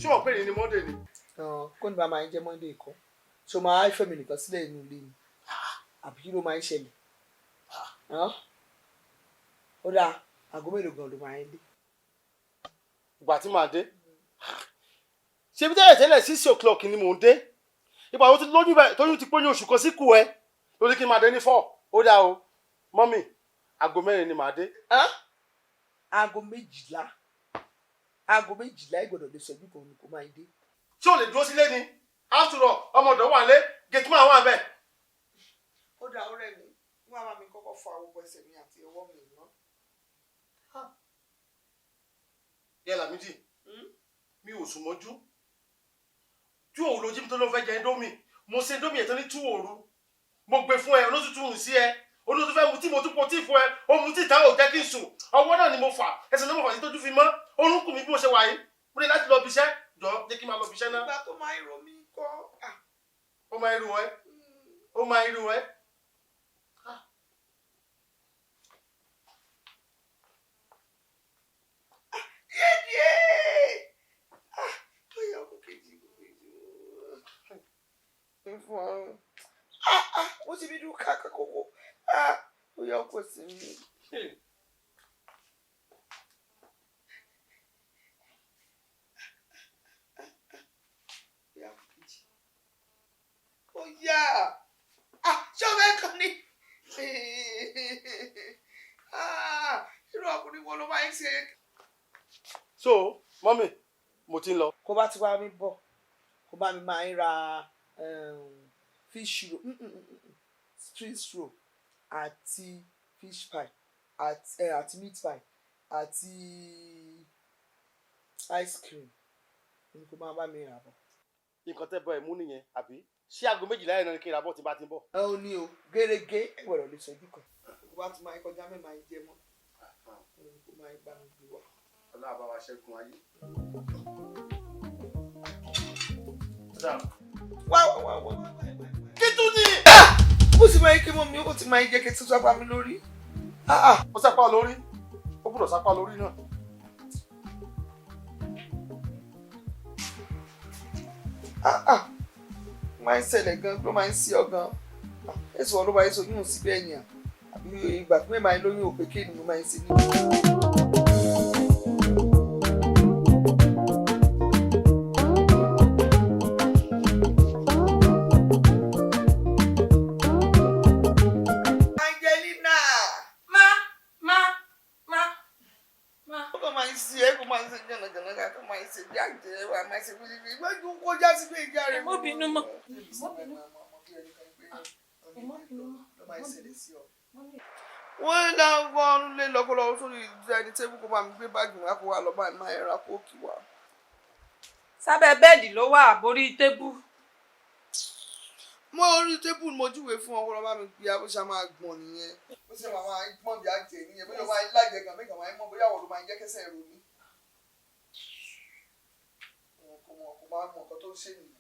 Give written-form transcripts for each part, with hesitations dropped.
ṣé wọ́n pè ní Monday ni. Kó ní bá máa ń jẹ́ Monday kan ṣé o máa ń fẹ́ mi nìkan sílẹ̀ inú ilé ni àbí kí ló máa ń ṣẹlẹ̀ ó dáa aago mélòó gan ló máa ń dé. ìgbà tí màá dé ṣe bí tẹ́lẹ̀ 6 o'clock ni mò ń dé ìgbà tó ti lóyún bẹ́ẹ̀ tóyún ti pé ní oṣù kan sí kù ẹ lórí kí n máa dé ní 4 ó dáa o mọ́mì aago 4 ni màá dé. aago 12 ìgbọ̀dọ̀ lè sọ̀jú kan ni kò máa dé. ṣé o lè dúró sílé ni after all ọmọdé wà lé gateman wà bẹ́ẹ̀. ó dáa ó rẹ̀ mí wọ́n á máa mi kọ́kọ́ fọ àwọn ẹsẹ̀ mi àti ọwọ́ mi ná. yẹ Lamidi mi ò sùn mọ́jú tí òun lójú mi tó ló fẹ́ jẹ indomie mo ṣe indomie ẹ̀tọ́ ní 2 òru mo gbé fún ẹ olótùtù rùn sí ẹ olótùtù fẹ́ mu tí mo tún po tí fún ẹ ó mu tí ìta ò jẹ́ kí n sùn ọwọ́ náà ni mo fà ẹsẹ̀ náà mo fà sí tójú fi mọ́ orúnkún mi bí mo ṣe wà yìí mo ní láti lọ bí iṣẹ́ jọ jẹ́ kí n máa lọ bí iṣẹ́ náà. ìgbà tó máa ń ro mí kọ́. ó máa ń ro ẹ ó máa ń ro ẹ. Mo ti bí dùn kàkà kókó ó yẹ kó sí mi. Ó yá ṣé o fẹ́ kàn ní irú ọkùnrin wo ló máa ń ṣe. So mọ́mì mo ti ń lọ. kó bá ti wá mi bọ̀ kó bá mi máa ń ra fish roll street roll àti fish pie àti meat pie àti ice cream ní kó máa bá mi rà bọ̀. nǹkan tẹ́ bọ ẹ̀ mú nìyẹn àbí ṣé aago 12 yẹn náà ni kí n ra bọ̀ tí bá ti ń bọ̀. ẹ ò ní o gẹ́gẹ́ ẹgbẹ̀rún lè sọ ojú kan kó bá ti máa ń kọjá mẹ́ẹ̀ máa ń jẹ mọ́ kó máa ń bá mi gbé wá. ọlọ́run bá wa ṣẹ́gun ayé. wá. kí tún ní. ó sì máa ń kí mọ́ mi ó ti máa ń jẹ́ kí tuntun apá mi lórí. ó sápá lórí ó gbọ́dọ̀ sápá lórí náà. máa ń ṣẹlẹ̀ gan ló máa ń sí ọ gan èso wọn ló máa ń sọ yóò sí bẹ́ẹ̀ yàn àbí ìgbà tí mẹ́ẹ̀ máa ń lóyún òpè kéènì ló máa ń ṣe ní. wọ́n dá wọn lé lọ́kọ́lọ́wọ́ sórí ẹni tẹ́bù kó máa gbé báàgì wá kó wá lọ bá máa ẹ̀rọ kóòkì wá. sábẹ́ bẹ́ẹ̀dì ló wà àbórí tébù. mo rí tébù mo júwe fún ọkọ lọ bá mi gbé abóṣà máa gbọ̀n nìyẹn ó sì máa gbọ̀n bí àjẹ nìyẹn bóyá máa lájẹ gan mẹ́gàn máa mọ̀ bóyá wọ́n ló máa jẹ́ kẹsẹ̀ rò ní. kò máa mọ̀ nǹkan tó ń ṣe nìyẹn.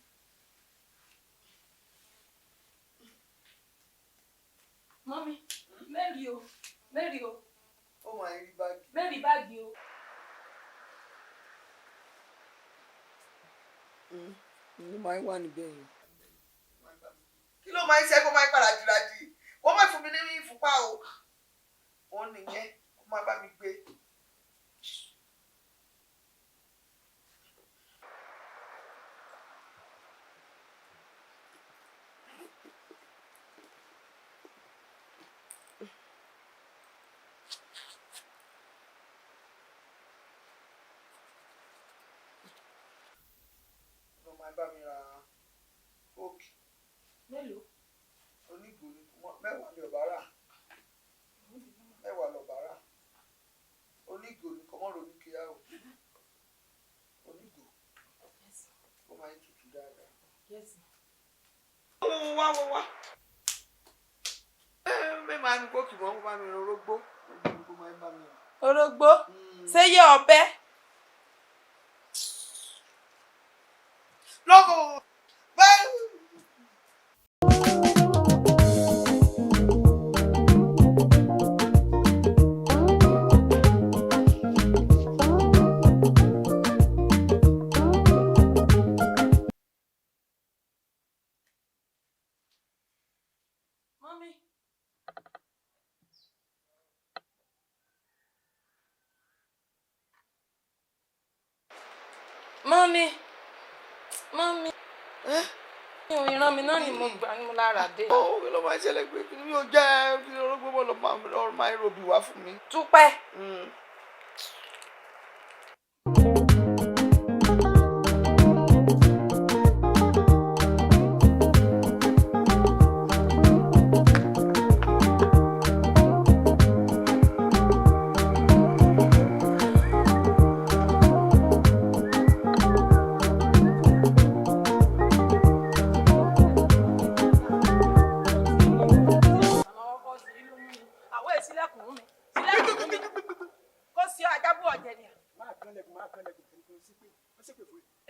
Mọ́mí, Mary o. Ó máa ń rí báàgì. Mary báàgì o. Ní máa ń wà níbẹ̀ yẹn. Kí ló máa ń ṣe kó máa ń padà jìràjì? Wọ́n máa fún mi ní ìfúnpá o. Wọ́n nìyẹn, kó máa bá mi gbé. Bá mi ra kóòkì. Mélòó? Onígò ni 10 ni ọ̀bá rà. 10 lọ̀bá rà. Onígò ni kọ́mọ́rò ní kíá o. Onígò. Ó máa ń tutù dáadáa. Wá. Mẹ́ẹ̀ máa ń kóòkì mọ́ kó bá mi ra orógbó. Orógbó? Ṣé yẹ ọbẹ̀? Loco! Mọ́mí. Ìran mi náà ni mo gbà ní mo lára dé. Ó kí ló máa ṣẹlẹ̀ pé kí ni yóò jẹ́ kí orógbó bọ́ lọ máa ń ròbí wá fún mi. Túpẹ́.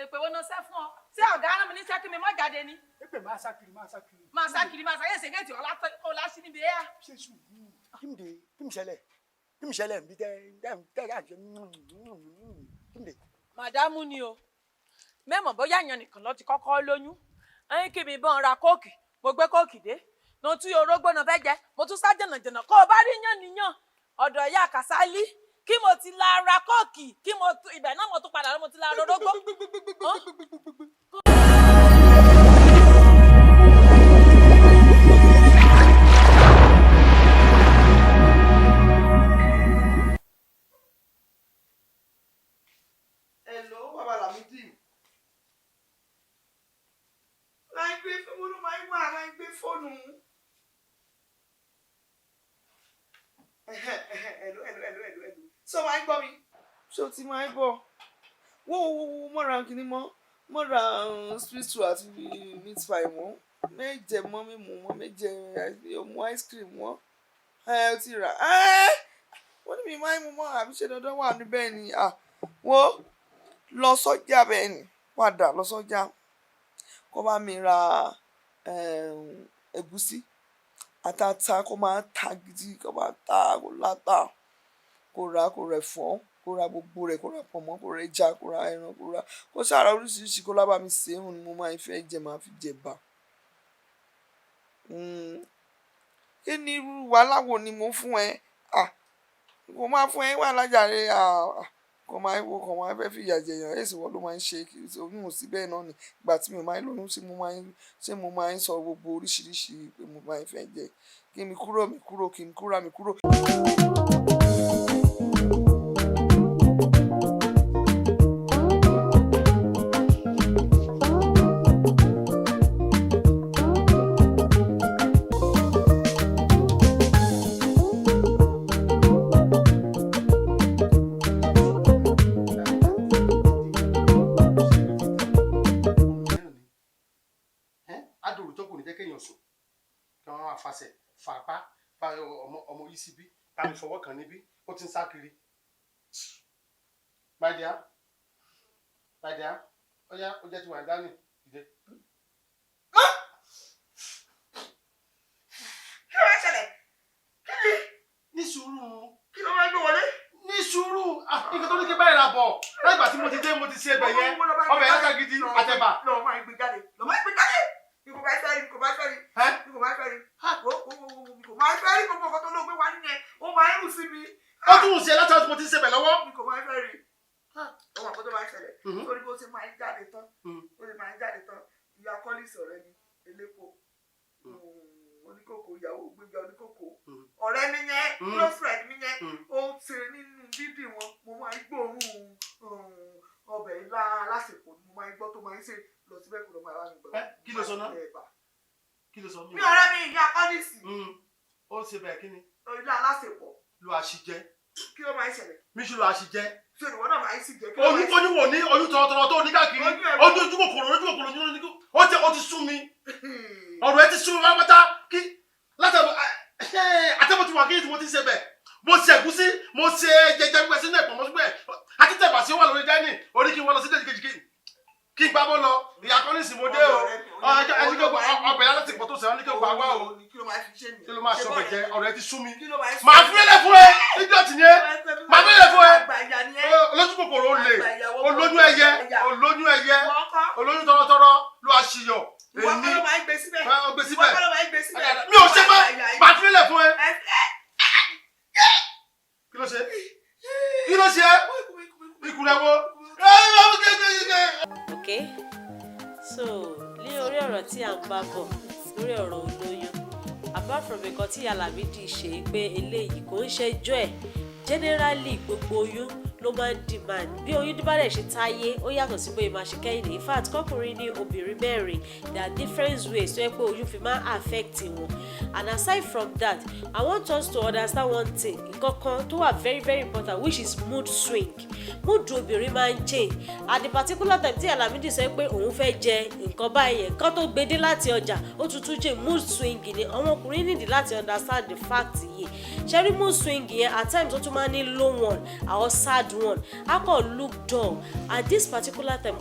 Èpè wo no sẹ́ fún ọ? Ṣé ọ̀gá rán mi níṣẹ́ kí mi má jáde ni? Èpè máa sá kiri. Máa sá yẹ̀sẹ̀ gẹ̀ẹ́tì ọ̀la sí níbi ẹ̀yà. Ṣé sùúrù kí mi ṣẹlẹ̀ nbí tẹ́ àjẹ kíndé. Màdámù ni o. Mẹ́mọ̀ bóyá yan nìkan lọ ti kọ́kọ́ lóyún. Ẹyin kí mi bọ́n ra kóòkì. Mo gbé kóòkì dé. No tún orógbó náà fẹ́ jẹ. Mo tún sá jẹ̀nàjẹ̀nà. Kó o bá rí yàn níyàn. Ọ̀dọ̀ ìyá Kàsálí. Kí mo ti la ra kóòkì. Kí mo ibẹ̀ náà mo tún padà lọ mo ti la orógbó. Hello, Baba Lamidi. Láì gbé fóònù máa ń wà, láì gbé fóònù. Hello. So máa ń gbọ́ mi. Ṣé o ti máa ń bọ̀? Wo mọ́ra kìíní mọ́ra sweet roll àti meat pie mọ́. Méje mọ́ mímu mọ́, méje ọmọ ice cream mọ́. O ti rà. Wọ́n ní mi máa ń mú mọ́ àbí ṣe dandan wà níbẹ̀ ni. Wo lọ sọ́jà bẹ́ẹ̀ ni padà lọ sọ́jà kó bá mi ra ẹ̀gúsí àtàtà kó máa ta gidi kó máa ta kó láta kó ra kó rẹ̀ fọ́ kó ra gbogbo rẹ̀ kó ra pọ̀nmọ́ kó ra ẹja kó ra ẹran kó ra kó sára oríṣiríṣi kó lábàá mi sè é hùn ni mo máa ń fẹ́ jẹ máa fi jẹ bá. Kí ni irú wàhálà wo ni mo fún ẹ? Kò máa fún ẹ wà lájàre kò máa ń wo kò máa ń fẹ́ fi ìyà jẹyàn èsì wọ́n ló máa ń ṣe oyún ò sí bẹ́ẹ̀ náà ni ìgbà tí mi ò máa ń lóyún ṣé mo máa ń sọ gbogbo oríṣiríṣi pé mo máa ń fẹ́ jẹ kí mi kúrò kí mi kúrò mi kúrò. Fàṣẹ fàpá ọmọ yìí síbí tàbí fọwọ́ kan níbí ó ti ń sá kiri. My dear, ó yá ó jẹ́ ti wà dání ìdè. Kí ló máa ṣẹlẹ̀? Kí ni? Ní sùúrù. Kí ló máa gbé wọlé? Ní sùúrù. Nǹkan tó ní kí báyìí rà bọ̀ láìpẹ́ tí mo ti dé mo ti ṣe ẹbẹ̀ yẹn ọbẹ̀ yẹn ká gidi àtẹ̀bà. Lọ́wọ́ máa ń gbé jáde. Kò bá fẹ́ rí. Kò bá fẹ́ rí gbogbo ọkọ̀ tó ló gbé wá nìyẹn. Ó máa ń rù sí mi. Ó tún ṣe látàrí mo ti ṣe bẹ̀ lọ́wọ́. Kò máa fẹ́ rí. Ọmọ àkọ́ tó máa ṣẹlẹ̀. Torí bó ṣe máa ń jáde tán. Ìyá kọ́lísì ọ̀rẹ́ mi elépo. Oníkòkò ìyàwó gbégbá oníkòkò. Ọ̀rẹ́ mi yẹn close friend mi yẹn. Ó ṣe nínú bíbí wọn. Mo máa ń gbóòórùn ọbẹ̀ ilá alásèpọ̀ ni mo máa ń gbọ́ tó máa ń ṣe lọ síbẹ̀ kò lọ máa wá mi gbọ́. Kí ló sọ náà? Kí ló sọ? Mi ọ̀rẹ́ mi ìyá kọ́lísì. Ó ṣe bẹ́ẹ̀ kí ni? Ilá alásèpọ̀. Lo àṣìjẹ. Kí ló máa ń ṣẹlẹ̀? Mi ṣe lo àṣìjẹ. Ṣé ìwọ náà máa ń sì jẹ? Oyún wò ní oyún tọ̀rọ̀tọ̀rọ̀ tó ní káàkiri. Ojú kòkòrò ó ti sú mi. Ọ̀rọ̀ ẹ ti sú mi pátápátá kí látàbọ̀ àtẹ̀bọ̀ tí wà kí ni mo ti ṣe bẹ̀. Mo ṣe ẹ̀gúsí, mo ṣe jẹjẹ gbẹ sínú ẹ̀pọ̀ mọ́sùgbẹ́. Àti tẹ̀bà sí wà lórí dání, orí kí n wọ́n lọ sí kejì kí n gbábọ́ lọ. Ìyá kọ́lísì mo dé o. Ọbẹ̀ aláti pọ̀ tó sẹ́wọ́n ní kí n gbà wá o. Kí ló máa ṣe ọbẹ̀ jẹ? Ọ̀rọ̀ ẹ ti sú mi. Màá fi lélẹ̀ fún ẹ. Níjọ́ tì yẹn. Màá fi lélẹ̀ fún ẹ. Olójú kòkòrò olè. Olóyún ẹyẹ. Olóyún tọrọtọrọ ló aṣiyọ̀. Ìwọ kọ́ ló máa ń gbé síbẹ̀. Mi ò ṣe mọ́. Màá fi lélẹ̀ fún ẹ. Kí ló ṣe? Kí ló ṣe? Ikùn rẹ̀ wo? So ní orí ọ̀rọ̀ tí à ń bá bọ̀ lórí ọ̀rọ̀ olóyún, apart from nǹkan tí Lamidi ṣe pé eléyìí kò ń ṣẹjọ́ ẹ̀, generally gbogbo oyún ló máa ń demand bí oyún bá dẹ̀ ṣe táyé ó yàtọ̀ sí bóyá máa ṣe kẹ́hìndé. In fact kọkùnrin ní obìnrin mẹ́rin, there are different ways tó yẹ pé oyún fi máa affect wọn. And aside from that, I want us to understand one thing, nǹkan kan tó wà very very important, which is mood swing. Mood obìnrin máa ń change at the particular time tí Lamidi sọ pé òun fẹ́ jẹ nǹkan báyẹn, nǹkan tó gbé dé láti ọjà ó tuntun change. Mood swing ni àwọn ọkùnrin nídìí láti understand the fact yìí. Ṣẹ́rí mood swing yẹn at times ó tún máa ní low one or sad one. I can look dull at this particular time.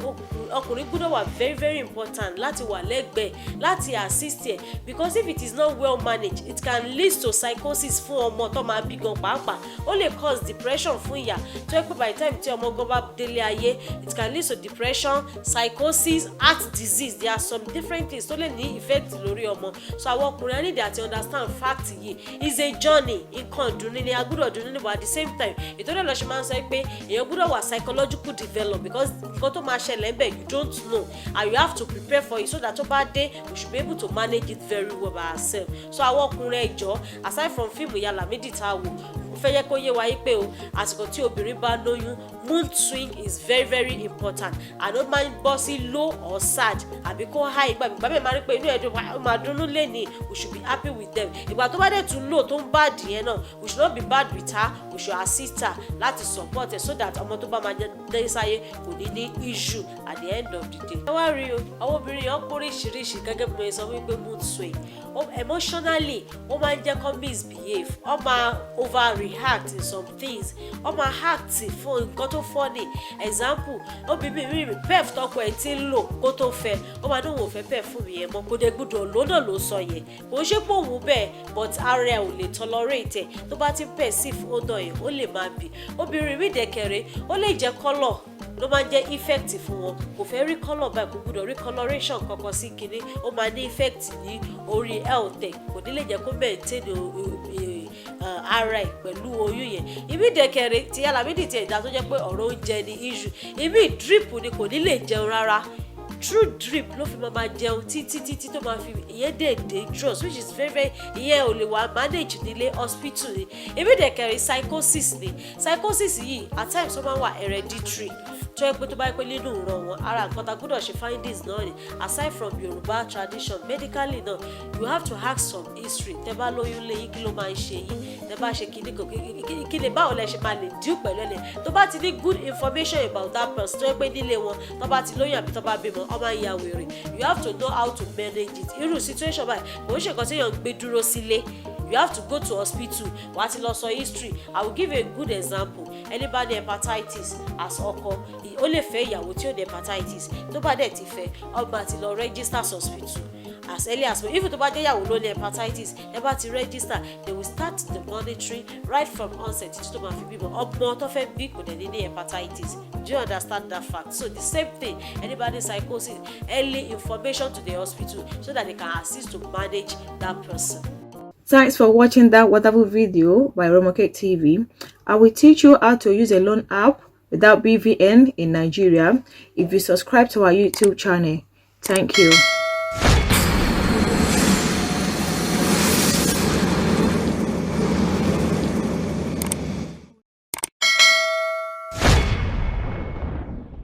Ọkùnrin gbọ́dọ̀ wà very very important láti wà lẹ́gbẹ̀ẹ́ láti assist ẹ, because if it is not well managed it can lead to psychosis fún ọmọ tó máa bí gan pàápàá. Ó lè cause depression fún ìyá tó yẹ pé by the time tí ọmọ gan bá délé ayé it can lead to depression, psychosis, heart disease. There are some different things tó lè ní effect lórí ọmọ. So àwọn ọkùnrin need to understand fact yìí is a journey. Nǹkan dùn ní agbọ́dọ̀ dùn ní, but at the same time ìtọ́jú lọ́ọ́ ṣe máa ń sọ pé èèyàn gbọ́dọ̀ wà psychological develop, because nǹkan tó máa ṣẹlẹ̀ ńbẹ̀ you don't know and you have to prepare for it so that tó bá dé we should be able to manage it very well by ourselves. So àwọn ọkùnrin ẹjọ́ aside from fíìmù ìyá Lamidi tá a wò, mo fẹ́ yẹ kó yé wa yí pé o àsìkò tí obìnrin bá lóyún mood swing is very very important, and ó máa ń bọ́ sí low or sad àbí kó high. Ìgbà mi máa rí pé inú ẹ̀dùn ó máa dùnnú lẹ́ni, we should be happy with them. Ìgbà tó bá dẹ̀ tún low tó ń bad yẹn náà we should not be bad with her, we should assist her láti support her so that ọmọ tó bá máa dé sáyé kò ní ní issue at the end of the day. ẹ wá rí o àwọn obìnrin yẹn kó oríṣiríṣi gẹ́gẹ́ bí mo sọ wípé mood swing emotionally ó máa ń jẹ́ kó misbehave, ó máa overreact in some things, ó máa act fún nǹkan tó funny. Example obìnrin mi pef tọkọ ẹ̀ tí ń lò kó tó fẹ́, ó máa ní òun ò fẹ́ pef fún mi yẹn mọ́, kó dé gbọ́dọ̀ lónà ló sọ yẹn, kò ń ṣe pé òun bẹ́ẹ̀ but ara ẹ̀ ò lè tolerate ẹ̀, tó bá ti pẹ̀ sí fún ọ̀dọ̀ yẹn ó lè máa bì. Obìnrin mi dẹ̀kẹ̀rẹ̀ ó lè jẹ́ colour ló máa ń jẹ́ effect fún wọn, kò fẹ́ rí colour báyìí, kò gbọ́dọ̀ rí coloration kankan sí kinní, ó máa ní effect ní orí health ẹ̀, kò ní lè jẹ́ kó maintain ara ẹ̀ pẹ̀lú oyún yẹn. Ibi dẹ̀kẹ̀rẹ̀ tí Lamidi ti ẹ̀dá tó jẹ́ pé ọ̀rọ̀ oúnjẹ ni issue, ibi drip ni kò ní lè jẹun rárá, true drip ló fi máa jẹun títí tó máa fi ìyẹn dé dangerous, which is very very ìyẹn ò lè wà manage nílé hospital ni. Ibi dẹ̀kẹ̀rẹ̀ psychosis ni, psychosis yìí at times ó máa wà hereditary tó yẹ pé tó bá yẹ pé nínú ìran wọn ara nǹkan tá gbọ́dọ̀ ṣe findings náà ni. Aside from Yorùbá tradition medically náà you have to ask some history. Tẹ́ bá lóyún lé yín kí ló máa ń ṣe yín, tẹ́ bá ṣe kí ni báwo lẹ ṣe máa lè deal pẹ̀lú ẹ̀. Tó bá ti ní good information about that person tó yẹ pé nílé wọn tó bá ti lóyún àbí tó bá bímọ ọmọ ìyá wèrè, you have to know how to manage it. Irú situation báyìí kò ń ṣe nǹkan tí èèyàn ń gbé dúró sílé, you have to go to hospital wà á ti lọ sọ history. I will give you a good example. Ẹni bá ní hepatitis as ọkọ ó lè fẹ́ ìyàwó tí ó ní hepatitis, tó bá dẹ̀ ti fẹ́ ọgbà àti lọ register hospital as early as well. If tó bá jẹ́ ìyàwó ló ní hepatitis ẹ bá ti register, they will start the monitoring right from onset títí tó máa fi bímọ. Ọmọ tó fẹ́ bí kò dẹ̀ ní hepatitis. Do you understand that fact? So the same thing, anybody psychosis, early information to the hospital so that they can assist to manage that person. Thanks for watching that wonderful video by Romokay TV. I will teach you how to use a loan app without BVN in Nigeria if you subscribe to our YouTube channel. Thank you.